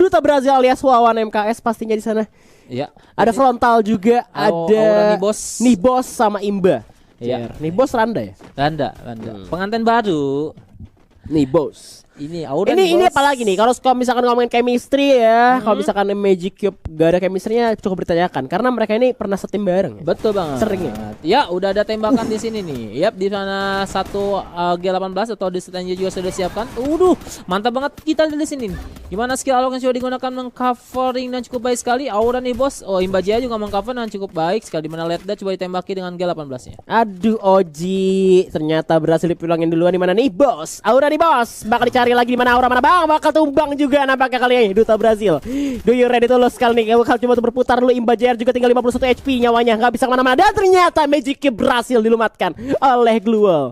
Duta Brazil alias Wawan MKS pastinya di sana. Iya. Ada Frontal juga, ada Nibos sama Imba. Iya. Nibos Randa ya? Randa. Pengantin baru. Nibos. Ini Aura ini apalagi nih kalau misalkan ngomongin chemistry ya, kalau misalkan Magic Cube gak ada chemistry-nya cukup ditanyakan karena mereka ini pernah setim bareng ya? Betul banget. Sering ya? Ya udah ada tembakan di sini nih. Yap, di sana satu G18 atau di setannya juga sudah siapkan. Mantap banget kita lihat di sini. Gimana skill alok yang sudah digunakan mengcovering dan cukup baik sekali. Aura nih bos. Imba Jaya juga mengcover dan cukup baik sekali. Dimana Letda coba ditembaki dengan G18-nya. Aduh Oji, ternyata berhasil dipulangin duluan. Di mana nih bos? Aura nih bos. Bakal dicari lagi di mana Aura, mana bang? Bakal tumbang juga nampaknya kali ini Duta Brazil. Do you ready to lose kali nih? Bakal coba berputar dulu. Imba Jaya juga tinggal 51 HP nyawanya, nggak bisa kemana-mana. Dan ternyata Magic Cube berhasil dilumatkan oleh Glual.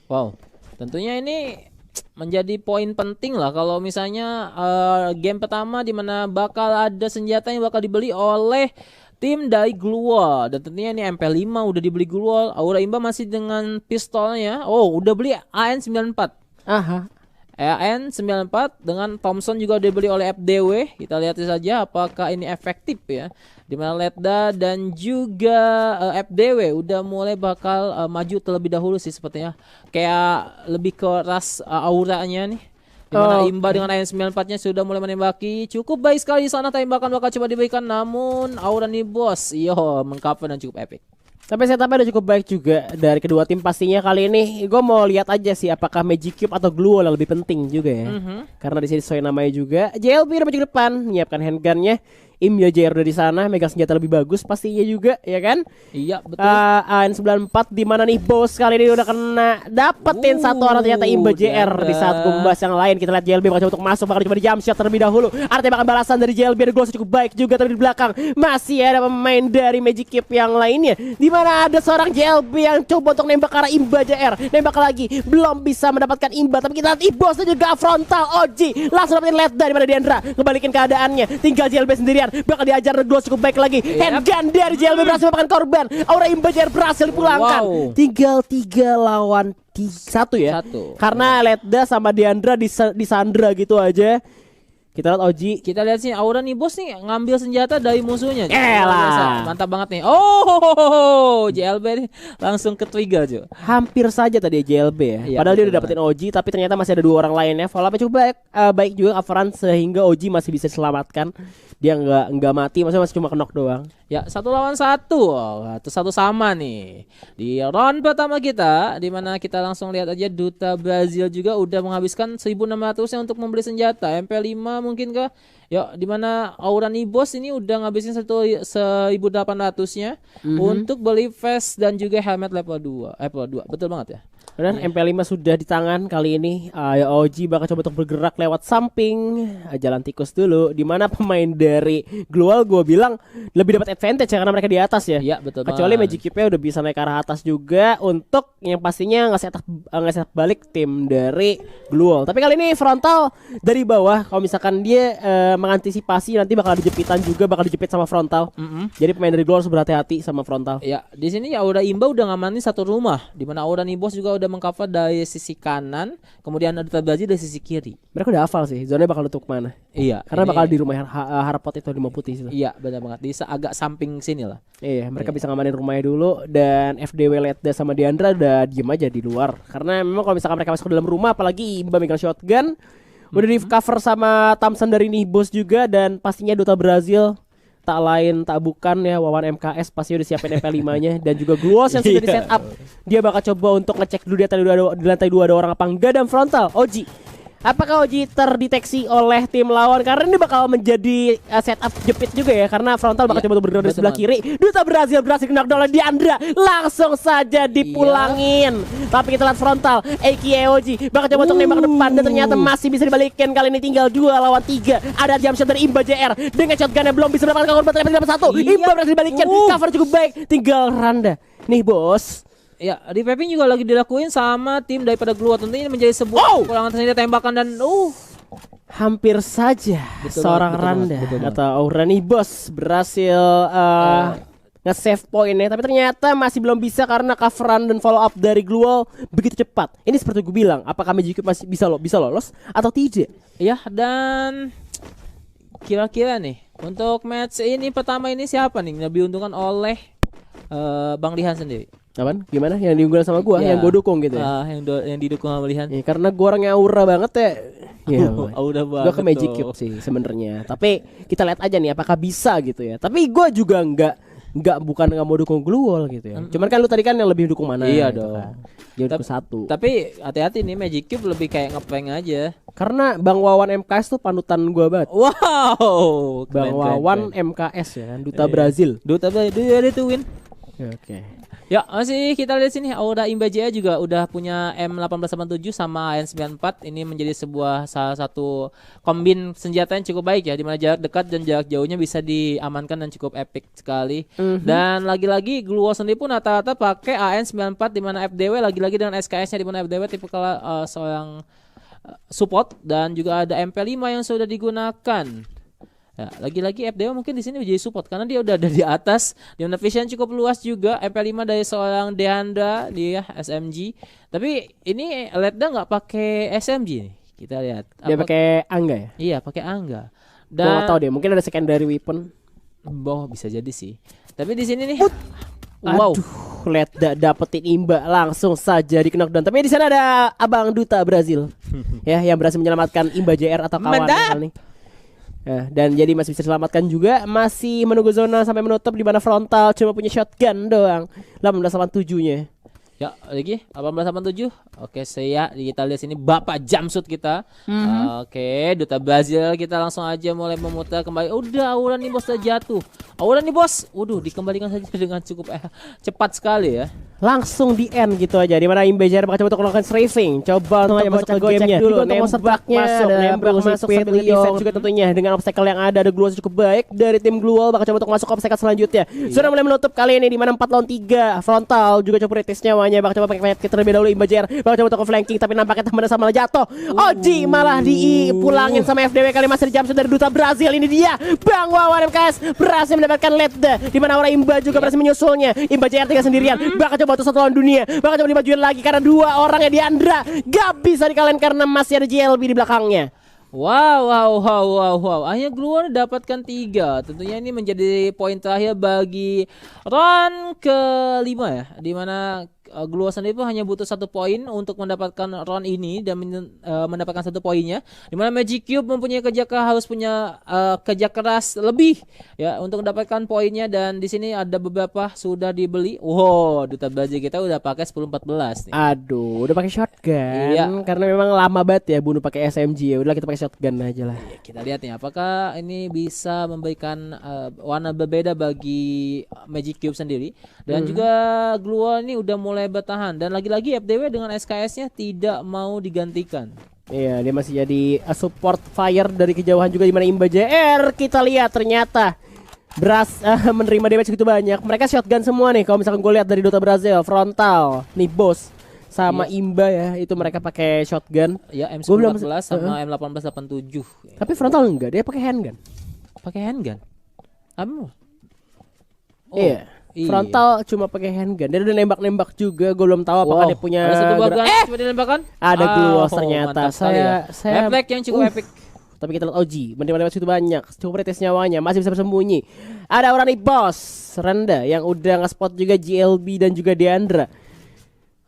Wow, tentunya ini menjadi poin penting lah kalau misalnya game pertama di mana bakal ada senjata yang bakal dibeli oleh tim dari Glual. Dan tentunya ini MP5 udah dibeli Glual. Aura Imba masih dengan pistolnya. Udah beli AN94. AN94 dengan Thompson juga dibeli oleh FDW. Kita lihat saja apakah ini efektif ya. Dimana Letda dan juga FDW udah mulai bakal maju terlebih dahulu sih sepertinya. Kayak lebih keras auranya nih. Dimana Imba dengan AN94-nya sudah mulai menembaki. Cukup baik sekali di sana, tembakan bakal coba diberikan. Namun Aura nih bos, mengcover dan cukup epic. Tapi setupnya udah cukup baik juga dari kedua tim pastinya. Kali ini gue mau lihat aja sih apakah Magic Cube atau Glual yang lebih penting juga ya. Karena di sini sesuai namanya juga. JLB udah maju ke depan menyiapkan handgunnya. Imba Jaya udah di sana, megang senjata lebih bagus pastinya juga, ya kan? Iya, betul. AN94 di mana nih bos kali ini udah kena dapetin satu orang ternyata Imba JR di saat gumbas yang lain. Kita lihat JLB bakal coba untuk masuk, bakal coba di jump shot terlebih dahulu. Ada tembakan balasan dari JLB, ada gol cukup baik juga, tapi di belakang masih ada pemain dari Magic Cube yang lainnya. Di mana ada seorang JLB yang coba untuk nembak ke arah Imba JR, nembak lagi, belum bisa mendapatkan Imba. Tapi kita lihat Ibos dan juga Frontal Oji langsung dapetin Letda di mana Diandra ngebalikin keadaannya. Tinggal JLB sendirian. Bakal diajar Glow cukup baik lagi. Handgun dari JLB berhasil memakan korban. Aura Imba Jaya berhasil dipulangkan. Tinggal 3 lawan 1 ya. Karena Letda sama Diandra disandra gitu aja. Kita lihat Oji. Kita lihat sih Aura nih bos nih ngambil senjata dari musuhnya. Mantap banget nih. JLB nih langsung ke trigger Jo. Hampir saja tadi JLB ya. Padahal dia udah dapetin Oji, tapi ternyata masih ada 2 orang lainnya. Follow-up cukup baik juga coveran sehingga Oji masih bisa diselamatkan. Dia nggak mati, maksudnya masih cuma knock doang. Ya 1 lawan 1. Itu 1 sama nih. Di round pertama kita, di mana kita langsung lihat aja Duta Brazil juga udah menghabiskan 1.600-nya untuk membeli senjata MP5 mungkin kah? Ya dimana Aura Nibos ini udah ngabisin 1.800-nya untuk beli vest dan juga helmet level 2. Betul banget ya. Dan MP5 sudah di tangan kali ini. Oji bakal coba untuk bergerak lewat samping jalan tikus dulu. Dimana pemain dari Glual gue bilang lebih dapat advantage ya, karena mereka di atas ya. Iya betul. Kecuali Magic Cube udah bisa naik ke arah atas juga untuk yang pastinya nggak setak balik tim dari Glual. Tapi kali ini Frontal dari bawah. Kalau misalkan dia mengantisipasi nanti bakal dijepitan juga, bakal dijepit sama Frontal. Jadi pemain dari Glual harus berhati-hati sama Frontal. Ya di sini ya Aura Imba udah ngamanin satu rumah. Dimana Aura Nibos juga udah mengcover dari sisi kanan, kemudian ada Duta Brazil dari sisi kiri. Mereka udah hafal sih zonanya bakal tutup mana. Iya. Karena bakal di rumah Harpot itu di Putih situ. Iya benar banget. Di agak samping sini lah. Iya, mereka bisa ngamanin rumahnya dulu. Dan FDW Letda sama Diandra udah diem aja di luar. Karena memang kalau misalkan mereka masuk ke dalam rumah, apalagi Imba megang shotgun, udah di cover sama Thompson dari Nibos juga. Dan pastinya Duta Brazil tak lain tak bukan ya Wawan MKS pasti udah siapin MP5-nya dan juga Gluos yang sudah di setup. Dia bakal coba untuk ngecek dulu di lantai 2 ada orang apa enggak. Dan Frontal Oji, apakah Oji terdeteksi oleh tim lawan? Karena ini bakal menjadi setup jepit juga ya, karena Frontal bakal coba bergerak di sebelah kiri. Duta Brazil berhasil kena oleh Diandra, langsung saja dipulangin. Tapi kita lihat Frontal aka Oji bakal coba untuk nembak ke depan dan ternyata masih bisa dibalikin. Kali ini tinggal 2 lawan 3. Ada jump shot dari Imba JR dengan shotgunnya belum bisa mendapatkan korban, tapi dapat 1. Imba berhasil dibalikin, cover cukup baik, tinggal Randa. Nih bos. Ya, reviving juga lagi dilakuin sama tim daripada Glual. Tentunya ini menjadi sebuah kurangan senjata tembakan dan hampir saja seorang Randa atau Aura Nibos berhasil nge-save poinnya, tapi ternyata masih belum bisa karena coveran dan follow up dari Glual begitu cepat. Ini seperti gue bilang, apakah Magic Cube masih bisa lolos atau tidak? Ya, dan kira-kira nih untuk match ini pertama ini siapa nih yang lebih diuntungkan oleh Bang Lihan sendiri? Apaan? Gimana? Yang diunggulkan sama gua, Ya. yang gua dukung gitu ya. Yang didukung sama Lihan. Ya, karena gua orangnya aura banget ya. Iya. Udah Gua ke Magic Cube sih sebenarnya. Tapi kita lihat aja nih apakah bisa gitu ya. Tapi gua juga bukan nggak mau dukung Glue Wall gitu ya. Cuman kan lu tadi kan yang lebih dukung mana? Iya gitu dong. Kan. Dia dukung satu. Tapi hati-hati nih Magic Cube lebih kayak ngeprank aja. Karena Bang Wawan MKS tuh panutan gua banget. Wow. Bang Keren, Wawan keren. MKS ya kan, duta Iya. Brazil. Duta dia itu win. Oke. Ya masih kita lihat sini Aura Imba Jaya juga udah punya M1887 sama AN94. Ini menjadi salah satu kombin senjata yang cukup baik ya, dimana jarak dekat dan jarak jauhnya bisa diamankan dan cukup epic sekali. Dan lagi-lagi Glue Wall sendiri pun rata-rata pakai AN94 dimana FDW lagi-lagi dengan SKS-nya dimana FDW tipe seorang support dan juga ada MP5 yang sudah digunakan. Ya, lagi-lagi FDW mungkin di sini menjadi support karena dia udah ada di atas. Di mana vision cukup luas juga. MP5 dari seorang Deandra dia SMG. Tapi ini Letda nggak pakai SMG nih. Kita lihat. Dia pakai Angga ya? Iya, pakai Angga. Gua nggak Dan tahu deh, mungkin ada secondary weapon. bisa jadi sih. Tapi di sini nih wow. Aduh, Letda dapetin Imba langsung saja di knockdown. Tapi di sana ada Abang Duta Brazil. Ya, yang berhasil menyelamatkan Imba JR atau kawan Mantap. nih. Ya, dan jadi masih bisa diselamatkan juga. Masih menunggu zona sampai menutup di mana frontal cuma punya shotgun doang. 1887-nya. Ya, lagi 1887. Oke, kita lihat sini Bapak Jamsud kita. Oke, Duta Brazil kita langsung aja mulai memutar kembali. Udah Aura nih bos udah jatuh. Aura nih bos. Waduh, dikembalikan saja dengan cukup cepat sekali ya. Langsung di end gitu aja. Di mana Imba JR bakal coba untuk melakukan strafing. Coba untuk masuk ke gamenya dulu. Nembaknya nembak masuk sambil defense juga tentunya. Dengan obstacle yang ada Glue Wall cukup baik dari tim Glue Wall. Bakal coba untuk masuk ke obstacle selanjutnya. Sudah mulai menutup kali ini di mana 4 lawan 3. Frontal juga coba kritis nyawanya. Bakal coba pakai medkit terlebih dahulu. Imba JR bakal coba untuk flanking tapi nampaknya teman sama malah jatuh. Oji malah dipulangin sama FDW kali masih dijamsut dari Duta Brazil. Ini dia Bang Wawan MKS berhasil mendapatkan Letda. Di mana Aura Imba juga berhasil menyusulnya. Imba JR tinggal sendirian. Bakal coba untuk satu lawan dunia. Bakal coba dimajuin lagi karena dua orangnya Deandra gak bisa dikalahin karena masih ada JLB di belakangnya. Wow. Akhirnya Glue Wall dapatkan 3. Tentunya ini menjadi poin terakhir bagi round kelima ya. Dimana Glue Wall sendiri pun hanya butuh 1 poin untuk mendapatkan round ini dan mendapatkan 1 poinnya. Dimana Magic Cube mempunyai harus punya kerja keras lebih ya untuk mendapatkan poinnya, dan di sini ada beberapa sudah dibeli. Wow, Duta Brazil kita udah pakai 10-14 nih. Aduh, udah pakai shotgun. Iya. Karena memang lama banget ya bunuh pakai SMG. Ya udahlah kita pakai shotgun aja lah. Kita lihat nih apakah ini bisa memberikan warna berbeda bagi Magic Cube sendiri. Dan juga Glue Wall ini udah mulai bertahan, dan lagi-lagi FDW dengan SKS-nya tidak mau digantikan. Iya, dia masih jadi support fire dari kejauhan juga, di mana Imba JR kita lihat ternyata menerima damage begitu banyak. Mereka shotgun semua nih. Kalau misalkan gue lihat dari Duta Brazil, frontal nih bos sama Imba ya, itu mereka pakai shotgun. Ya, M19 sama M1887. Tapi frontal enggak, dia pakai handgun. Pakai handgun. Kamu? Iya. Frontal cuma pakai handgun. Dia udah nembak-nembak juga. Gue belum tahu apakah dia punya. Ada satu bagan coba dilembakkan. Ada Glue Wall ternyata. Saya refleks yang cukup epic. Tapi kita lihat Oji menerima itu banyak. Cukup kritis nyawanya, masih bisa bersembunyi. Ada orang nih bos Renda yang udah nge-spot juga GLB dan juga Deandra.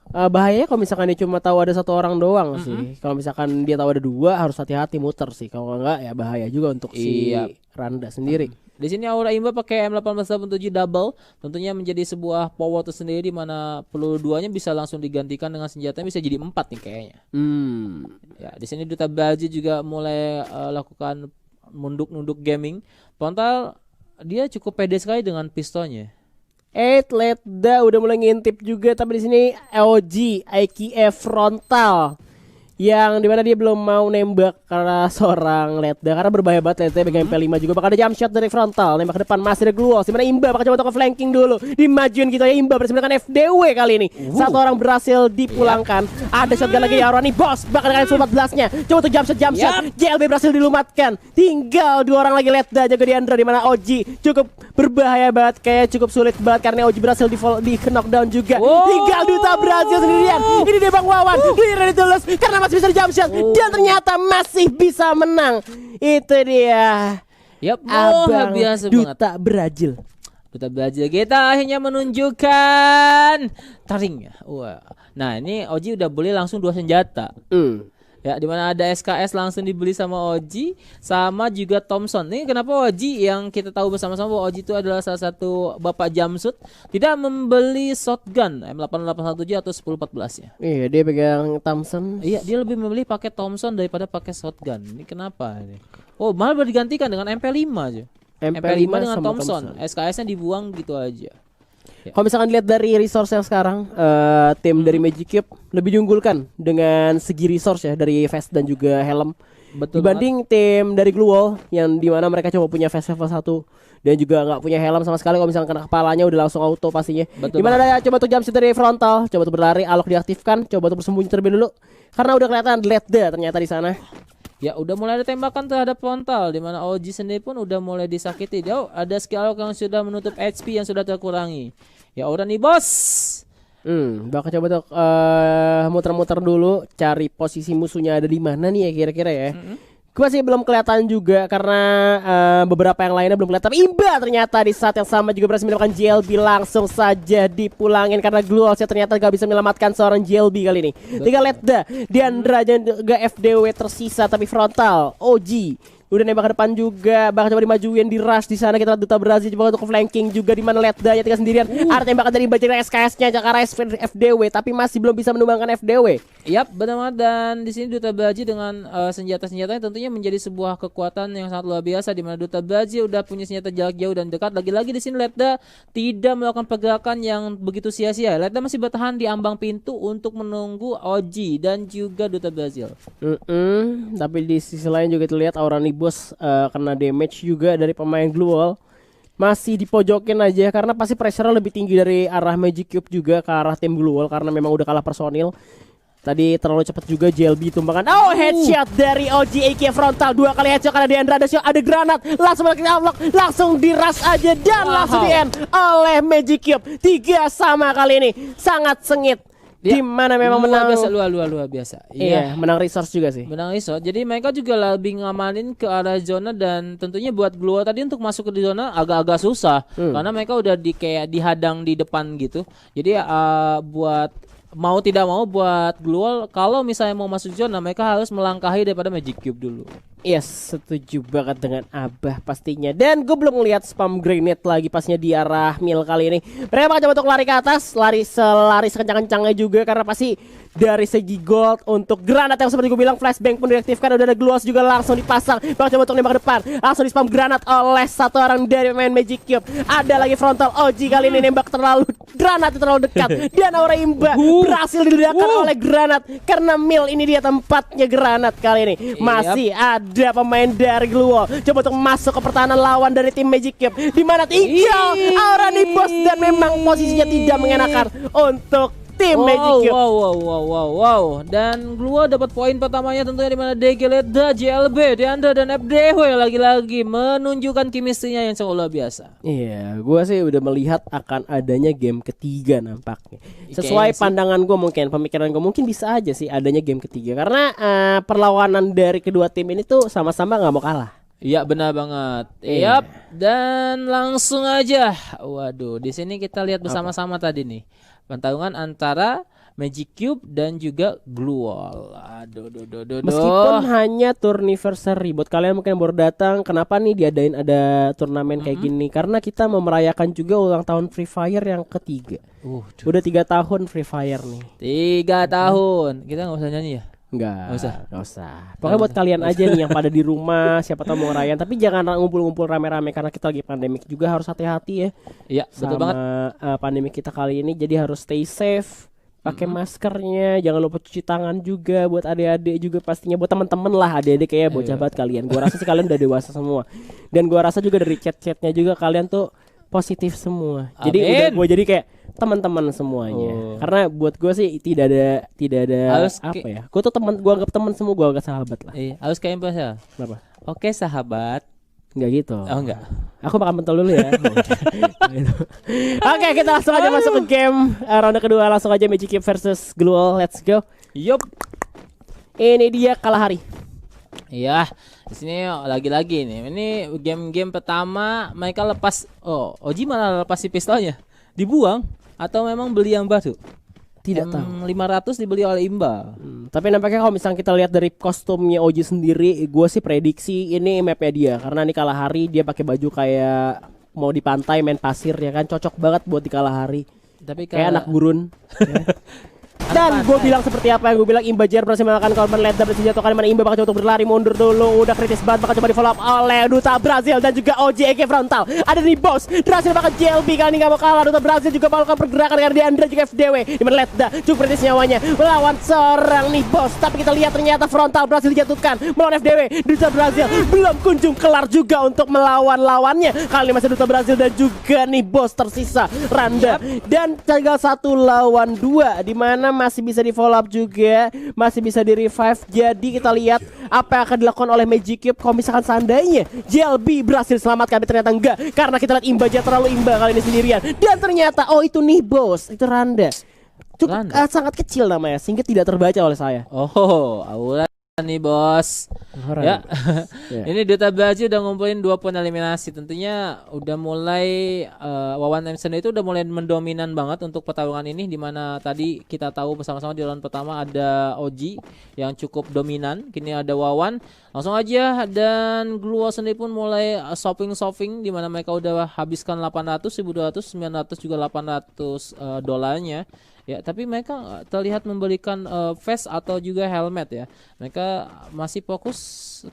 Bahayanya kalau misalkan dia cuma tahu ada 1 orang doang sih. Kalau misalkan dia tahu ada 2 harus hati-hati muter sih. Kalau enggak ya bahaya juga untuk si Randa sendiri. Di sini Aura Imba pakai M1887 double, tentunya menjadi sebuah power tersendiri di mana peluru 2-nya bisa langsung digantikan dengan senjata bisa jadi 4 nih kayaknya. Ya, di sini Duta Brazil juga mulai lakukan nunduk gaming. Frontal dia cukup pede sekali dengan pistolnya. Letda udah mulai ngintip juga, tapi di sini LG IKF frontal yang dimana dia belum mau nembak karena seorang Letda karena berbahaya banget. Letda pegang MP5 juga. Bakal ada jump shot dari frontal, nembak ke depan masih ada Glue Wall. Dimana Imba bakal coba untuk flanking dulu, dimajuin gitu ya. Imba berhasil menggunakan FDW kali ini. 1 orang berhasil dipulangkan. Ada shotgun lagi ya Roni bos, bakal kalian 14-nya. Coba untuk jump shot. JLB berhasil dilumatkan. Tinggal 2 orang lagi Letda jaga Deandra, dimana Oji cukup berbahaya banget, kayak cukup sulit banget karena Oji berhasil di knockdown juga. Tinggal Duta Brazil sendirian. Ini dia Bang Wawan, dia ready to lose karena masih bisa di jump shot dan ternyata masih bisa menang. Itu dia. Yap, luar Abang biasa banget. duta Brazil. Duta Brazil kita akhirnya menunjukkan taringnya. Wah. Nah, ini Oji udah beli langsung 2 senjata. Ya, dimana ada SKS langsung dibeli sama Oji, sama juga Thompson. Ini kenapa Oji yang kita tahu bersama-sama bahwa Oji itu adalah salah satu bapak jamsut tidak membeli shotgun M8817 atau 1014 ya. Iya, dia pegang Thompson. Iya, dia lebih memilih pakai Thompson daripada pakai shotgun. Ini kenapa ini? Oh, malah baru digantikan dengan MP5 aja. MP5 dengan sama Thompson. SKS-nya dibuang gitu aja. Kalau misalkan dilihat dari resource yang sekarang, tim dari Magic Cube lebih diunggulkan dengan segi resource ya, dari vest dan juga helm. Betul Dibanding tim dari Glue Wall yang dimana mereka cuma punya vest level 1 dan juga nggak punya helm sama sekali. Kalau misalkan kena kepalanya udah langsung auto pastinya. Betul Dimana ada coba tuh jumpsuit dari frontal, coba tuh berlari, alok diaktifkan, coba tuh bersembunyi terlebih dulu karena udah kelihatan Ledda ternyata di sana. Ya udah mulai ada tembakan terhadap frontal, di mana Oji sendiri pun udah mulai disakiti. Dia ada skill yang sudah menutup HP yang sudah terkurangi. Ya udah nih bos. Bakal coba tuh muter-muter dulu cari posisi musuhnya ada di mana nih ya kira-kira ya. Gue sih belum kelihatan juga karena beberapa yang lainnya belum kelihatan. Tapi Imba ternyata di saat yang sama juga berhasil mendapatkan JLB, langsung saja dipulangin karena Glue ternyata gak bisa menyelamatkan seorang JLB kali ini. Tinggal Ledda, Diandra dan juga FDW tersisa, tapi frontal OG udah nembak ke depan juga, bakal coba dimajuin di rush di sana. Kita lihat Duta Brazil coba untuk flanking juga di mana Ledda nya tinggal sendirian. Ada tembakan dari Bajir SKS-nya Jakara FDW tapi masih belum bisa menumbangkan FDW. Yap, benar banget. Dan di sini Duta Brazil dengan senjata-senjatanya tentunya menjadi sebuah kekuatan yang sangat luar biasa, di mana Duta Brazil udah punya senjata jarak jauh dan dekat. Lagi-lagi di sini Ledda tidak melakukan pergerakan yang begitu sia-sia. Ledda masih bertahan di ambang pintu untuk menunggu Oji dan juga Duta Brazil. Tapi di sisi lain juga terlihat Aurani Bos kena damage juga dari pemain Glue Wall. Masih dipojokin aja karena pasti pressure lebih tinggi dari arah Magic Cube juga ke arah tim Glue Wall karena memang udah kalah personil. Tadi terlalu cepat juga JLB tumbangan. Oh, headshot dari OG AK frontal, 2 kali headshot karena Diandra ada granat. Langsung langsung diras aja dan langsung di end oleh Magic Cube. 3 sama kali ini. Sangat sengit. Di mana memang menang luar biasa. Iya, menang resource juga sih. Menang resource. Jadi mereka juga lebih ngamanin ke arah zona, dan tentunya buat Glue tadi untuk masuk ke zona agak-agak susah karena mereka udah kayak dihadang di depan gitu. Jadi buat mau tidak mau buat Glue kalau misalnya mau masuk zona mereka harus melangkahi daripada Magic Cube dulu. Yes, setuju banget dengan Abah pastinya. Dan gue belum ngeliat spam grenade lagi pasnya di arah mil kali ini. Mereka bakal coba untuk lari ke atas, lari sekencang-kencangnya juga karena pasti dari segi gold untuk granat yang seperti gue bilang flashbang pun diaktifkan. Udah ada Glue juga langsung dipasang. Bakal coba untuk nembak ke depan, langsung di spam granat oleh satu orang dari pemain Magic Cube. Ada lagi frontal OG kali ini nembak granat terlalu dekat. Dan Aura Imba berhasil diledakkan oleh granat karena mil ini dia tempatnya granat kali ini. Masih ada pemain dari Glue coba untuk masuk ke pertahanan lawan dari tim Magic Cube, di mana tinggal Aura di bos dan memang posisinya tidak mengenakan untuk tim Magic Cube. Wow. Dan Glue dapat poin pertamanya tentunya, di mana DG Ledda, JLB, Diandra dan FDW lagi-lagi menunjukkan kimistrinya yang sangat luar biasa. Iya, gue sih udah melihat akan adanya game ketiga nampaknya. Sesuai pandangan gue mungkin, pemikiran gue mungkin bisa aja sih adanya game ketiga karena perlawanan dari kedua tim ini tuh sama-sama nggak mau kalah. Iya, benar banget. Yap. Dan langsung aja. Waduh, di sini kita lihat bersama-sama tadi nih. Pertarungan antara Magic Cube dan juga Glue Wall. Meskipun hanya Tourniversary, buat kalian mungkin yang baru datang, kenapa nih diadain ada turnamen kayak gini? Karena kita mau merayakan juga ulang tahun Free Fire yang ketiga. Udah 3 tahun Free Fire nih. 3 tahun. Kita nggak usah nyanyi ya? Nggak usah. Pokoknya buat kalian aja nih yang pada di rumah, siapa tahu mau ngerayain, tapi jangan ngumpul-ngumpul rame-rame karena kita lagi pandemik juga, harus hati-hati ya. Iya, betul banget. Pandemik kita kali ini, jadi harus stay safe, pakai maskernya, jangan lupa cuci tangan juga buat adik-adik juga pastinya, buat teman-teman lah, adik-adik kayak bocah banget kalian. Gua rasa sih kalian udah dewasa semua. Dan gua rasa juga dari chat-chatnya juga kalian tuh positif semua. Jadi udah gue jadi kayak teman-teman semuanya. Karena buat gue sih tidak ada harus apa ya? Gue tuh gue anggap teman semua, gue anggap sahabat lah. Iya, harus kayak Impasel. Kenapa? Oke sahabat. Enggak gitu. Oh enggak. Aku bakal mentol dulu ya. Oke, kita langsung aja masuk ke game ronde kedua. Langsung aja Magic Cube versus Glue. Let's go. Yup. Ini dia Kalahari. Iya, Di sini lagi-lagi nih. Ini game-game pertama mereka lepas. Oh, Oji malah lepas si pistolnya. Dibuang atau memang beli yang baru? Tidak tahu. 500 dibeli oleh Imbal. Tapi nampaknya kalau misalnya kita lihat dari kostumnya Oji sendiri, gue sih prediksi ini mapnya dia. Karena di Kalahari dia pakai baju kayak mau di pantai main pasir ya kan, cocok banget buat di Kalahari. Tapi Kayak anak gurun. Ya. Dan gue bilang seperti apa yang gue bilang, Imba JR berhasil mengalahkan korban Ledda berhasil dijatuhkan, mana Imba bakal coba untuk berlari mundur dulu, udah kritis banget, bakal coba di follow up oleh Duta Brazil dan juga OJK frontal. Ada nih bos, berhasil bakal JLB kali ini gak mau kalah. Duta Brazil juga melakukan pergerakan karena Diandra juga FDW, dimana Ledda cukup kritis nyawanya melawan seorang nih bos. Tapi kita lihat ternyata frontal berhasil dijatuhkan melawan FDW. Duta Brazil belum kunjung kelar juga untuk melawan lawannya. Kali ini masih Duta Brazil dan juga nih bos tersisa Randa dan tinggal 1 lawan 2, dimana masih bisa di follow up juga, masih bisa di revive. Jadi kita lihat apa yang akan dilakukan oleh Magic Cube kalau misalkan seandainya JLB berhasil selamatkan, tapi ternyata enggak, karena kita lihat Imba aja terlalu imba kali ini sendirian. Dan ternyata oh itu nih bos, itu Randa cukup sangat kecil namanya sehingga tidak terbaca oleh saya. Oh, Aura nih bos. Ya. Ini Duta Brazil udah ngumpulin 2 poin eliminasi. Tentunya udah mulai Wawan Emerson itu udah mulai mendominan banget untuk pertarungan ini, dimana tadi kita tahu bersama-sama di round pertama ada Oji yang cukup dominan. Kini ada Wawan. Langsung aja, dan Gluo sendiri pun mulai shopping dimana mereka udah habiskan 800, 1200, 900 juga 800 dolarnya. Ya, tapi mereka terlihat membelikan vest atau juga helmet ya. Mereka masih fokus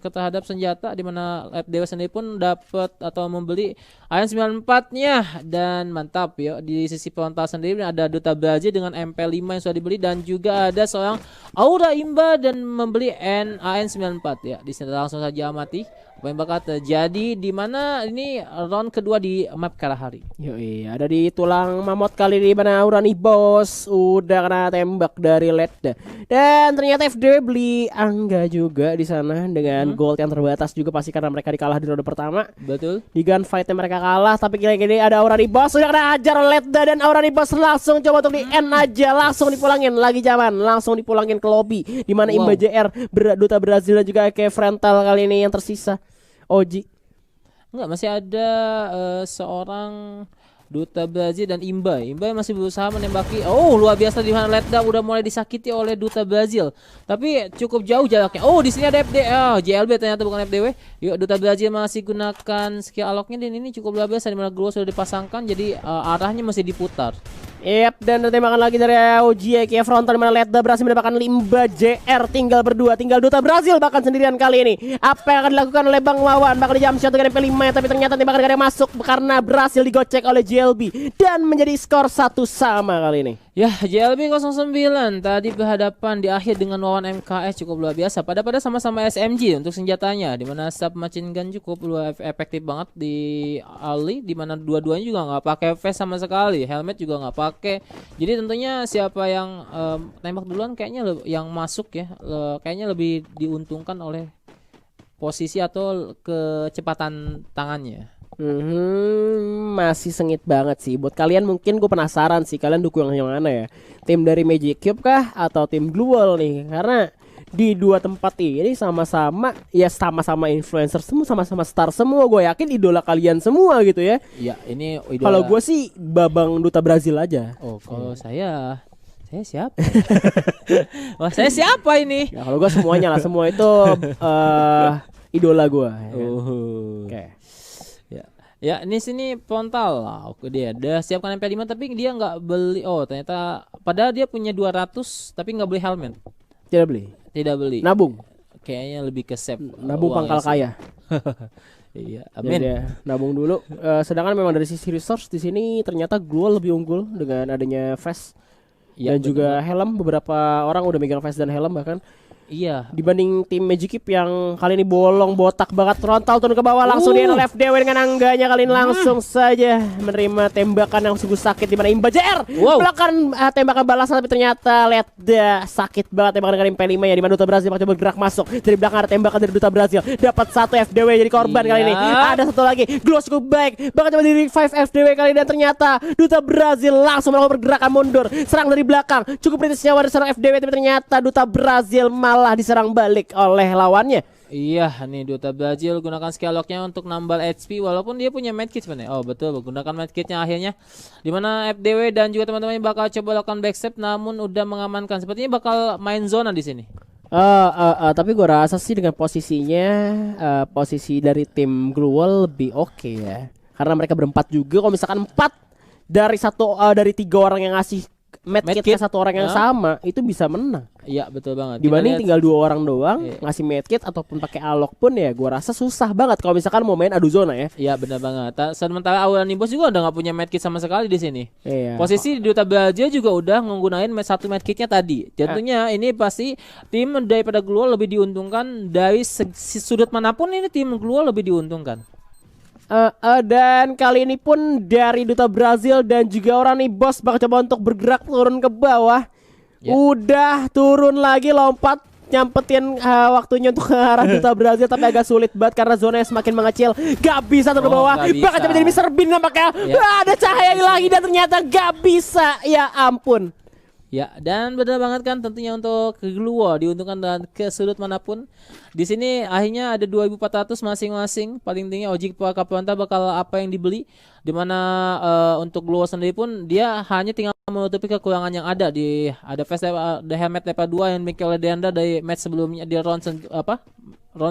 ke terhadap senjata, di mana FDW sendiri pun dapat atau membeli AN94-nya, dan mantap ya. Di sisi frontal sendiri ada Duta Brazil dengan MP5 yang sudah dibeli, dan juga ada seorang Aura Imba dan membeli AN94 ya. Di sini langsung saja amati apa yang bakal terjadi, di mana ini round kedua di map Kalahari. Yoi, ada di tulang mamut kali ini, mana Aura nih bos udah kena tembak dari Ledda. Dan ternyata FDW beli Angga juga di sana dengan gold yang terbatas juga, pasti karena mereka dikalah di ronde pertama. Betul. Di gunfight mereka kalah, tapi kira-kira ada Aura nih bos udah kena hajar oleh Ledda, dan Aura nih bos langsung coba untuk di end aja, langsung dipulangin lagi zaman, langsung dipulangin ke lobby, di mana Imba JR, Duta Brazil dan juga kayak frontal kali ini yang tersisa. Oji enggak, masih ada seorang Duta Brazil dan Imba yang masih berusaha menembaki. Oh, luar biasa, di mana Ledda udah mulai disakiti oleh Duta Brazil. Tapi cukup jauh jaraknya. Oh, di sini ada FD. JLB ternyata bukan FDW. Yuk, Duta Brazil masih gunakan skill unlock-nya, dan ini cukup luar biasa, di mana Glow sudah dipasangkan, jadi arahnya masih diputar. Yep, dan tembakan lagi dari OJ kayak frontal, dimana Ledda berhasil mendapatkan Imba JR, tinggal berdua, tinggal Duta Brazil bahkan sendirian kali ini. Apa yang akan dilakukan oleh Bang Wawan? Bakal di jump shot dengan MP5, tapi ternyata tembakan yang masuk karena berhasil digocek oleh JLB, dan menjadi skor 1-1 kali ini. Ya, JLB 09 tadi berhadapan di akhir dengan Wawan MKS, cukup luar biasa. Pada sama-sama SMG untuk senjatanya, dimana submachine gun cukup luar efektif banget di early, dimana dua-duanya juga nggak pakai vest sama sekali, helmet juga nggak pakai. Jadi tentunya siapa yang tembak duluan kayaknya yang masuk ya, kayaknya lebih diuntungkan oleh posisi atau kecepatan tangannya. Masih sengit banget sih. Buat kalian mungkin gue penasaran sih, kalian dukung yang mana ya? Tim dari Magic Cube kah atau tim Gluol nih? Karena di dua tempat ini sama-sama influencer semua, sama-sama star semua. Gue yakin idola kalian semua gitu ya. Iya, ini idola. Kalau gue sih Babang Duta Brazil aja. Oh, kalau saya siapa? Wah, saya siapa ini? Ya, kalau gue semuanya lah, semua itu idola gue. Oke. Ya, ini sini frontal lah. Oke, dia udah siapkan MP5 tapi dia nggak beli. Oh, ternyata padahal dia punya 200 tapi nggak beli helmet. Tidak beli. Nabung. Kayaknya lebih ke save. Nabung pangkal kaya. Iya, amin. Jadi, nabung dulu. Sedangkan memang dari sisi resource di sini ternyata Gluol lebih unggul dengan adanya vest dan juga helm. Beberapa orang udah megang vest dan helm bahkan. Iya. Dibanding tim Magic Cube yang kali ini bolong botak banget, frontal turun ke bawah langsung di oleh FDW dengan Angganya kali ini langsung saja menerima tembakan yang sungguh sakit, di mana Imba JR melakukan tembakan balasan, tapi ternyata Ledda sakit banget tembakan dengan MP5 ya, di mana Duta Brazil coba bergerak masuk dari belakang, ada tembakan dari Duta Brazil, dapat satu FDW jadi korban kali ini. Ada satu lagi Glow cukup baik, bahkan coba di revive FDW kali ini, dan ternyata Duta Brazil langsung melakukan pergerakan mundur, serang dari belakang, cukup kritis nyawa dari seorang FDW, tapi ternyata Duta Brazil malah diserang balik oleh lawannya. Iya, nih Duta Brazil gunakan skill lock-nya untuk nambal HP walaupun dia punya medkit sebenarnya. Oh, betul, gunakan medkitnya akhirnya. Dimana FDW dan juga teman-temannya bakal coba lakukan backstep namun udah mengamankan. Sepertinya bakal main zona di sini. Tapi gue rasa sih dengan posisinya posisi dari tim Gluwal lebih oke ya. Karena mereka berempat juga. Kalau misalkan 4 dari 3 orang yang ngasih medkit ke 1 orang yang sama, itu bisa menang. Iya, betul banget. Dibanding tinggal 2 orang doang ngasih medkit ataupun pakai alok pun ya gua rasa susah banget kalau misalkan mau main adu zona ya. Iya, benar banget. Sementara Aura Nimbus juga udah nggak punya medkit sama sekali di sini. Iya. Posisi di Duta Brazil juga udah menggunakan 1 medkitnya tadi. Tentunya ini pasti tim daripada Glual lebih diuntungkan dari sudut manapun. Ini tim Glual lebih diuntungkan. Dan kali ini pun dari Duta Brazil dan juga orang nih bos bakal coba untuk bergerak turun ke bawah. Udah turun lagi lompat nyampetin waktunya untuk ke arah Duta Brazil tapi agak sulit banget karena zonanya semakin mengecil. Gak bisa turun ke bawah. Bakal coba jadi Mr. Bean nampaknya. Ada cahaya lagi dan ternyata gak bisa. Ya ampun. Ya, dan benar banget kan tentunya untuk Glual diuntungkan dan ke sudut manapun. Di sini akhirnya ada 2.400 masing-masing. Paling tinggi Ojik Kapronta bakal apa yang dibeli. Dimana untuk Glual sendiri pun dia hanya tinggal menutupi kekurangan yang ada The Helmet level 2 yang dimiliki oleh Deanda dari match sebelumnya di round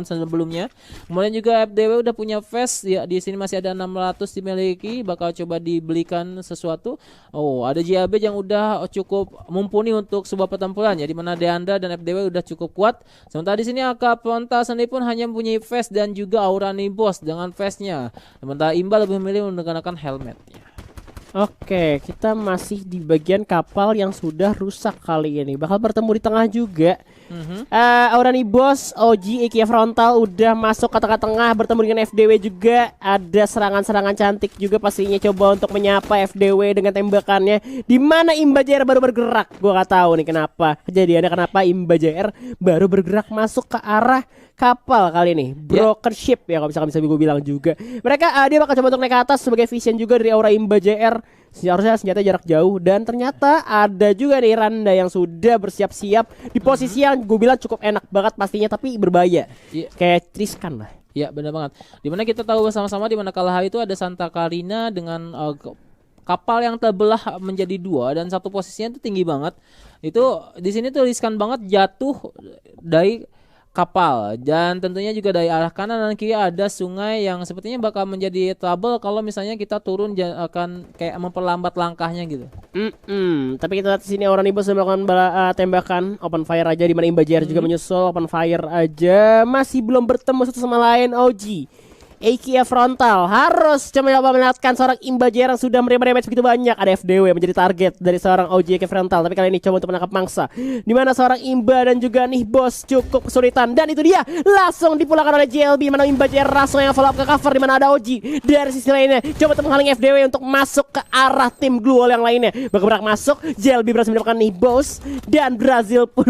sebelumnya. Kemudian juga FDW udah punya vest ya, di sini masih ada 600 dimiliki, bakal coba dibelikan sesuatu. Oh, ada JAB yang udah cukup mumpuni untuk sebuah pertempuran ya, di mana Deanda dan FDW udah cukup kuat. Sementara di sini Kapronta sendiri pun hanya mempunyai vest dan juga Aura Nimbus dengan vestnya. Sementara Imba lebih memilih menggunakan helmetnya. Oke, kita masih di bagian kapal yang sudah rusak kali ini. Bakal bertemu di tengah juga. Aurani Boss, OG, Ikia Frontal udah masuk ke tengah-tengah bertemu dengan FDW juga. Ada serangan-serangan cantik juga pastinya coba untuk menyapa FDW dengan tembakannya. Di mana Imba JR baru bergerak? Gua nggak tahu nih kenapa. Kejadiannya kenapa Imba JR baru bergerak masuk ke arah kapal kali ini. Broken ship ya kalau misalkan bisa gue bilang juga. Mereka dia bakal coba untuk naik ke atas sebagai vision juga dari Aura Imba JR. Seharusnya senjata jarak jauh dan ternyata ada juga nih Randa yang sudah bersiap-siap di posisi yang gue bilang cukup enak banget pastinya tapi berbahaya. Kayak Triskan lah. Iya, benar banget. Dimana kita tahu bersama-sama di mana kala hari itu ada Santa Clarina dengan kapal yang terbelah menjadi 2 dan satu posisinya itu tinggi banget. Itu di sini tuh riskan banget jatuh dari kapal dan tentunya juga dari arah kanan dan kiri ada sungai yang sepertinya bakal menjadi trouble kalau misalnya kita turun akan kayak memperlambat langkahnya gitu. Tapi kita lihat di sini orang Imbas sudah melakukan tembakan open fire aja di mana Imba JR juga menyusul open fire aja masih belum bertemu satu sama lain. OG Ikia Frontal harus coba melihatkan seorang Imba JR yang sudah menerima damage begitu banyak. Ada FDW menjadi target dari seorang OG Ikia Frontal, tapi kali ini coba untuk menangkap mangsa di mana seorang Imba dan juga nih bos cukup kesulitan dan itu dia langsung dipulangkan oleh JLB. Mana Imba JR langsung yang follow up ke cover di mana ada OG dari sisi lainnya coba untuk menghalangi FDW untuk masuk ke arah tim Glual yang lainnya. Bergerak masuk, JLB berhasil mendapatkan nih bos dan Brazil pun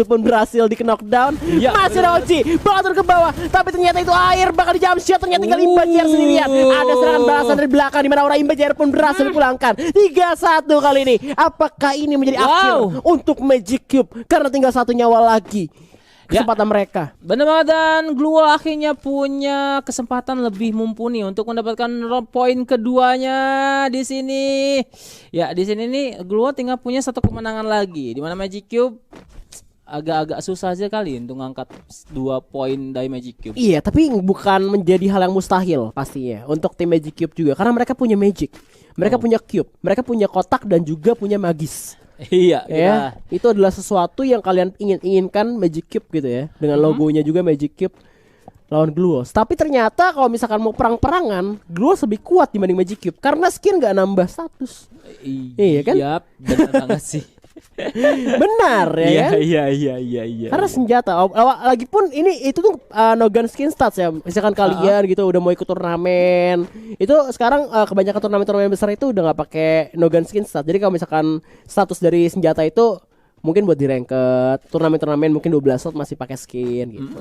pun berhasil di knockdown. Masih ada OG bakal turun ke bawah tapi ternyata itu air bakal di jump shot. Ternyata tinggal Imba JR sendirian. Ada serangan balasan dari belakang di mana Aura Imba JR pun berhasil dipulangkan 3-1 kali ini. Apakah ini menjadi akhir untuk Magic Cube karena tinggal 1 nyawa lagi kesempatan mereka. Benar banget dan Glual akhirnya punya kesempatan lebih mumpuni untuk mendapatkan poin keduanya di sini. Ya, di sini nih Glual tinggal punya 1 kemenangan lagi di mana Magic Cube agak-agak susah aja kali untuk ngangkat 2 poin dari Magic Cube. Iya, tapi bukan menjadi hal yang mustahil pastinya untuk tim Magic Cube juga karena mereka punya Magic, mereka punya Cube, mereka punya kotak dan juga punya magis. Iya, ya. Itu adalah sesuatu yang kalian inginkan Magic Cube gitu ya, dengan logonya juga Magic Cube lawan Gluos. Tapi ternyata kalau misalkan mau perang-perangan, Gluos lebih kuat dibanding Magic Cube karena skin nggak nambah status. Iya kan? Iya, benar banget sih. Benar ya kan? Iya. Karena senjata lagi pun itu tuh no gun skin stats ya. Misalkan kalian gitu udah mau ikut turnamen, itu sekarang kebanyakan turnamen besar itu udah nggak pakai no gun skin stats. Jadi kalau misalkan status dari senjata itu mungkin buat di ranked turnamen mungkin 12 slot masih pakai skin gitu.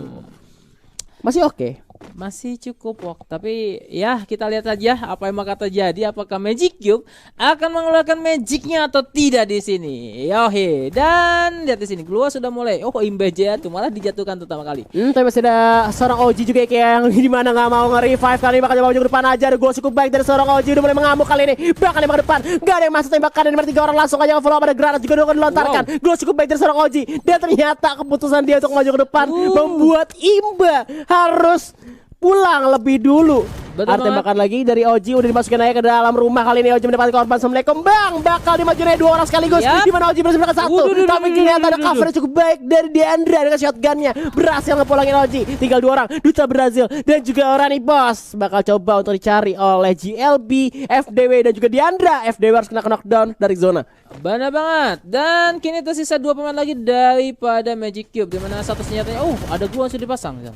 Masih oke. masih cukup work. Tapi ya kita lihat saja apa yang bakal terjadi. Apakah Magic Cube akan mengeluarkan magicnya atau tidak di sini. Yohe. Dan lihat di sini Glua sudah mulai. Oh, Imbe jatuh malah dijatuhkan pertama kali. Tapi masih ada seorang OG juga kayak yang dimana nggak mau nge-revive kali ini, bakal coba maju ke depan aja. Ada gol cukup baik dari seorang OG, udah mulai mengamuk kali ini. Bahkan yang ke depan nggak ada yang masuk tembakan, dan tiga orang langsung aja follow up. Ada granat juga udah dilontarkan. Gol cukup baik dari seorang OG, dan ternyata keputusan dia untuk maju ke depan membuat Imba harus pulang lebih dulu. Ada tembakan lagi dari OG, udah dimasukin aja ke dalam rumah. Kali ini OG mendapatkan korban. Assalamualaikum bang, bakal dimajuin aja 2 orang sekaligus. Dimana OG berhasil menangkan 1, tapi ternyata ada cover cukup baik dari Deandra dengan shotgunnya, berhasil ngepulangin OG. Tinggal 2 orang, Duta Brazil dan juga Orani Boss bakal coba untuk dicari oleh GLB, FDW dan juga Deandra. FDW harus kena knockdown dari zona. Benar banget. Dan kini tersisa 2 pemain lagi daripada Magic Cube, dimana satu senjatanya ada gua yang sudah dipasang.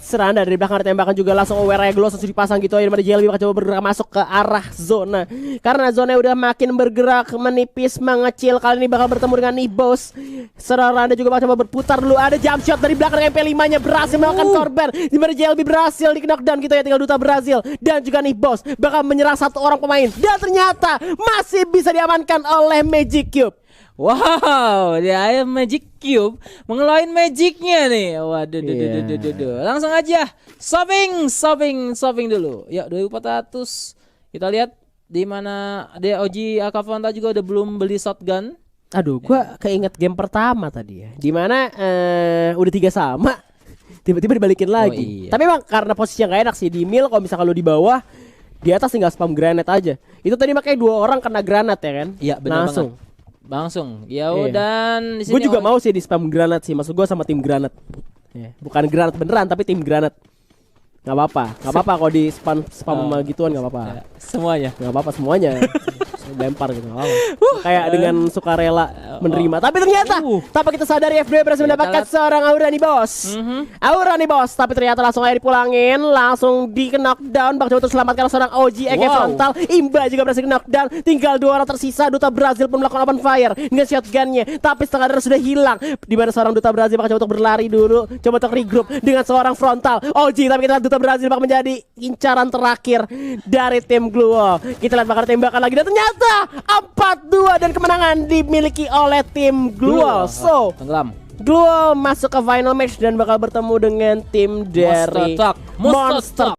Seranda dari belakang ada tembakan juga, langsung aware aja Gloss langsung dipasang gitu aja. Dimana JLB bakal coba bergerak masuk ke arah zona, karena zona udah makin bergerak menipis mengecil. Kali ini bakal bertemu dengan Nibos. Seranda juga bakal coba berputar dulu. Ada jump shot dari belakang, MP5 nya berhasil melakukan korban. Dimana JLB berhasil di knockdown gitu ya. Tinggal Duta Brazil dan juga Nibos bakal menyerang 1 orang pemain, dan ternyata masih bisa diamankan oleh Magic Cube. Wow, dia Magic Cube mengeluarkan magicnya nih. Waduh, langsung aja shopping dulu. Ya, 2400. Kita lihat di mana DOG Akavanta juga udah belum beli shotgun. Aduh, gua keinget game pertama tadi ya, dimana udah 3 sama, tiba-tiba dibalikin lagi. Iya. Tapi emang karena posisinya gak enak sih di mil. Kalau misalkan lu di bawah, di atas tinggal spam granat aja. Itu tadi makanya 2 orang kena granat ya kan? Iya, benar langsung. banget. Langsung. Ya dan gue juga mau sih di spam granat sih. Maksud gue sama tim granat. Bukan granat beneran tapi tim granat. Gak apa-apa kalau di spam gituan gak apa-apa. Semuanya. Gak apa-apa semuanya. Lempar gitu, kayak dengan sukarela menerima. Tapi ternyata tanpa kita sadari FDW berhasil mendapatkan seorang Aurani Boss. Aurani Boss, tapi ternyata langsung aja dipulangin, langsung di knockdown. Bakal coba terselamatkan seorang OG frontal. Imba juga berhasil knockdown. Tinggal 2 orang tersisa. Duta Brazil pun melakukan open fire dengan shotgunnya, tapi setengah darah sudah hilang. Dimana seorang Duta Brazil bakal coba untuk berlari dulu, coba untuk regroup dengan seorang frontal OG. Tapi kita lihat Duta Brazil bakal menjadi incaran terakhir dari tim Gluo. Kita lihat bakal tembakan lagi, dan ternyata 4-2 dan kemenangan dimiliki oleh tim Gluo. So, Gluo masuk ke final match dan bakal bertemu dengan tim dari Monster Truck.